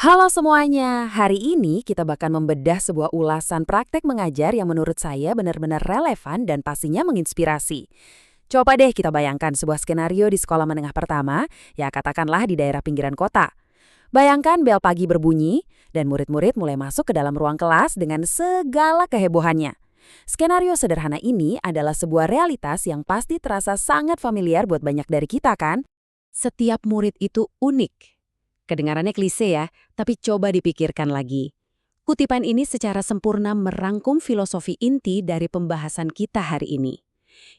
Halo semuanya, hari ini kita bakal membedah sebuah ulasan praktek mengajar yang menurut saya benar-benar relevan dan pastinya menginspirasi. Coba deh kita bayangkan sebuah skenario di sekolah menengah pertama, ya katakanlah di daerah pinggiran kota. Bayangkan bel pagi berbunyi, dan murid-murid mulai masuk ke dalam ruang kelas dengan segala kehebohannya. Skenario sederhana ini adalah sebuah realitas yang pasti terasa sangat familiar buat banyak dari kita kan? Setiap murid itu unik. Kedengarannya klise ya, tapi coba dipikirkan lagi. Kutipan ini secara sempurna merangkum filosofi inti dari pembahasan kita hari ini.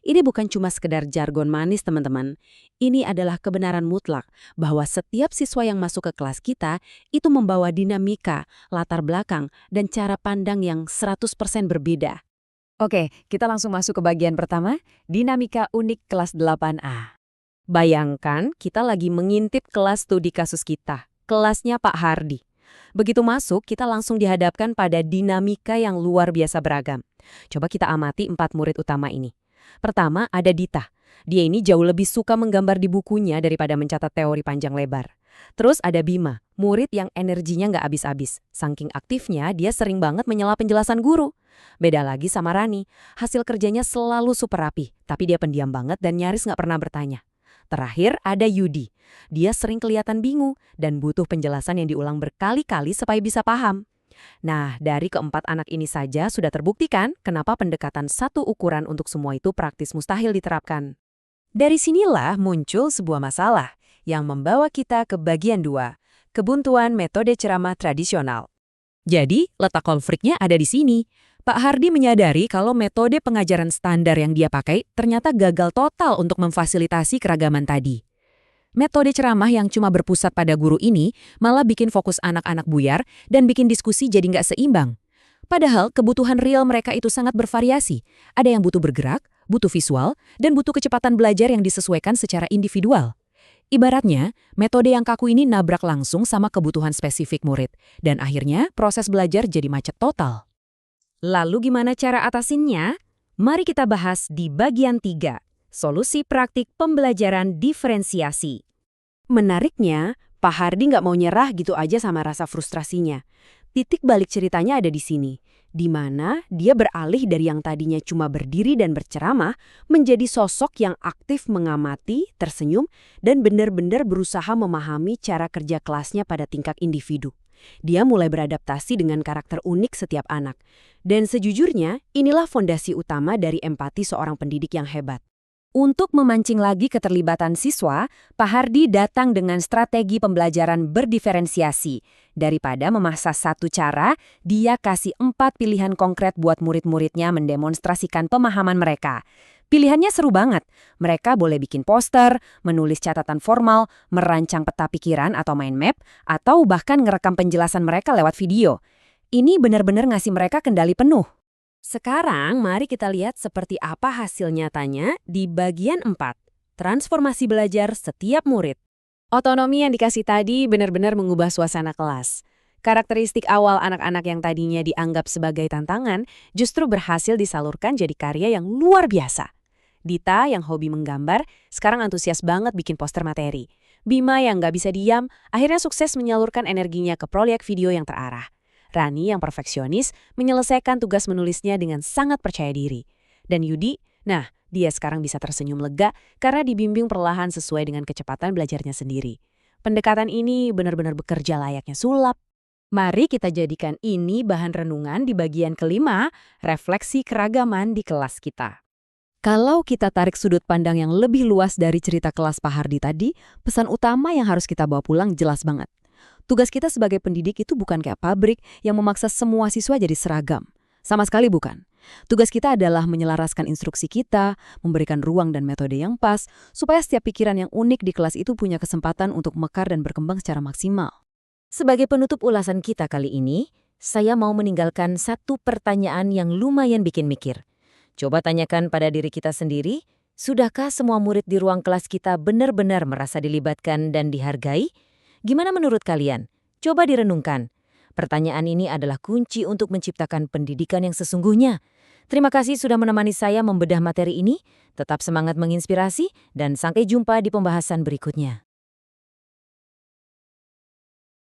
Ini bukan cuma sekedar jargon manis teman-teman. Ini adalah kebenaran mutlak bahwa setiap siswa yang masuk ke kelas kita itu membawa dinamika, latar belakang, dan cara pandang yang 100% berbeda. Oke, kita langsung masuk ke bagian pertama, dinamika unik kelas 8A. Bayangkan kita lagi mengintip kelas studi kasus kita, kelasnya Pak Hardi. Begitu masuk, kita langsung dihadapkan pada dinamika yang luar biasa beragam. Coba kita amati 4 murid utama ini. Pertama ada Dita. Dia ini jauh lebih suka menggambar di bukunya daripada mencatat teori panjang lebar. Terus ada Bima, murid yang energinya nggak habis-habis. Saking aktifnya, dia sering banget menyela penjelasan guru. Beda lagi sama Rani, hasil kerjanya selalu super rapi, tapi dia pendiam banget dan nyaris nggak pernah bertanya. Terakhir ada Yudi. Dia sering kelihatan bingung dan butuh penjelasan yang diulang berkali-kali supaya bisa paham. Nah, dari keempat anak ini saja sudah terbuktikan kenapa pendekatan satu ukuran untuk semua itu praktis mustahil diterapkan. Dari sinilah muncul sebuah masalah yang membawa kita ke bagian 2, kebuntuan metode ceramah tradisional. Jadi, letak konfliknya ada di sini. Pak Hardi menyadari kalau metode pengajaran standar yang dia pakai ternyata gagal total untuk memfasilitasi keragaman tadi. Metode ceramah yang cuma berpusat pada guru ini malah bikin fokus anak-anak buyar dan bikin diskusi jadi nggak seimbang. Padahal kebutuhan real mereka itu sangat bervariasi. Ada yang butuh bergerak, butuh visual, dan butuh kecepatan belajar yang disesuaikan secara individual. Ibaratnya, metode yang kaku ini nabrak langsung sama kebutuhan spesifik murid, dan akhirnya proses belajar jadi macet total. Lalu gimana cara atasinnya? Mari kita bahas di bagian 3, solusi praktik pembelajaran diferensiasi. Menariknya, Pak Hardi nggak mau nyerah gitu aja sama rasa frustrasinya. Titik balik ceritanya ada di sini, di mana dia beralih dari yang tadinya cuma berdiri dan berceramah menjadi sosok yang aktif mengamati, tersenyum, dan benar-benar berusaha memahami cara kerja kelasnya pada tingkat individu. Dia mulai beradaptasi dengan karakter unik setiap anak. Dan sejujurnya, inilah fondasi utama dari empati seorang pendidik yang hebat. Untuk memancing lagi keterlibatan siswa, Pak Hardi datang dengan strategi pembelajaran berdiferensiasi. Daripada memaksa satu cara, dia kasih 4 pilihan konkret buat murid-muridnya mendemonstrasikan pemahaman mereka. Pilihannya seru banget. Mereka boleh bikin poster, menulis catatan formal, merancang peta pikiran atau mind map, atau bahkan ngerekam penjelasan mereka lewat video. Ini benar-benar ngasih mereka kendali penuh. Sekarang mari kita lihat seperti apa hasil nyatanya di bagian 4, transformasi belajar setiap murid. Otonomi yang dikasih tadi benar-benar mengubah suasana kelas. Karakteristik awal anak-anak yang tadinya dianggap sebagai tantangan justru berhasil disalurkan jadi karya yang luar biasa. Dita yang hobi menggambar, sekarang antusias banget bikin poster materi. Bima yang nggak bisa diam, akhirnya sukses menyalurkan energinya ke proyek video yang terarah. Rani yang perfeksionis, menyelesaikan tugas menulisnya dengan sangat percaya diri. Dan Yudi, nah, dia sekarang bisa tersenyum lega karena dibimbing perlahan sesuai dengan kecepatan belajarnya sendiri. Pendekatan ini benar-benar bekerja layaknya sulap. Mari kita jadikan ini bahan renungan di bagian kelima, refleksi keragaman di kelas kita. Kalau kita tarik sudut pandang yang lebih luas dari cerita kelas Pak Hardi tadi, pesan utama yang harus kita bawa pulang jelas banget. Tugas kita sebagai pendidik itu bukan kayak pabrik yang memaksa semua siswa jadi seragam. Sama sekali bukan. Tugas kita adalah menyelaraskan instruksi kita, memberikan ruang dan metode yang pas, supaya setiap pikiran yang unik di kelas itu punya kesempatan untuk mekar dan berkembang secara maksimal. Sebagai penutup ulasan kita kali ini, saya mau meninggalkan satu pertanyaan yang lumayan bikin mikir. Coba tanyakan pada diri kita sendiri, sudahkah semua murid di ruang kelas kita benar-benar merasa dilibatkan dan dihargai? Gimana menurut kalian? Coba direnungkan. Pertanyaan ini adalah kunci untuk menciptakan pendidikan yang sesungguhnya. Terima kasih sudah menemani saya membedah materi ini. Tetap semangat menginspirasi dan sampai jumpa di pembahasan berikutnya.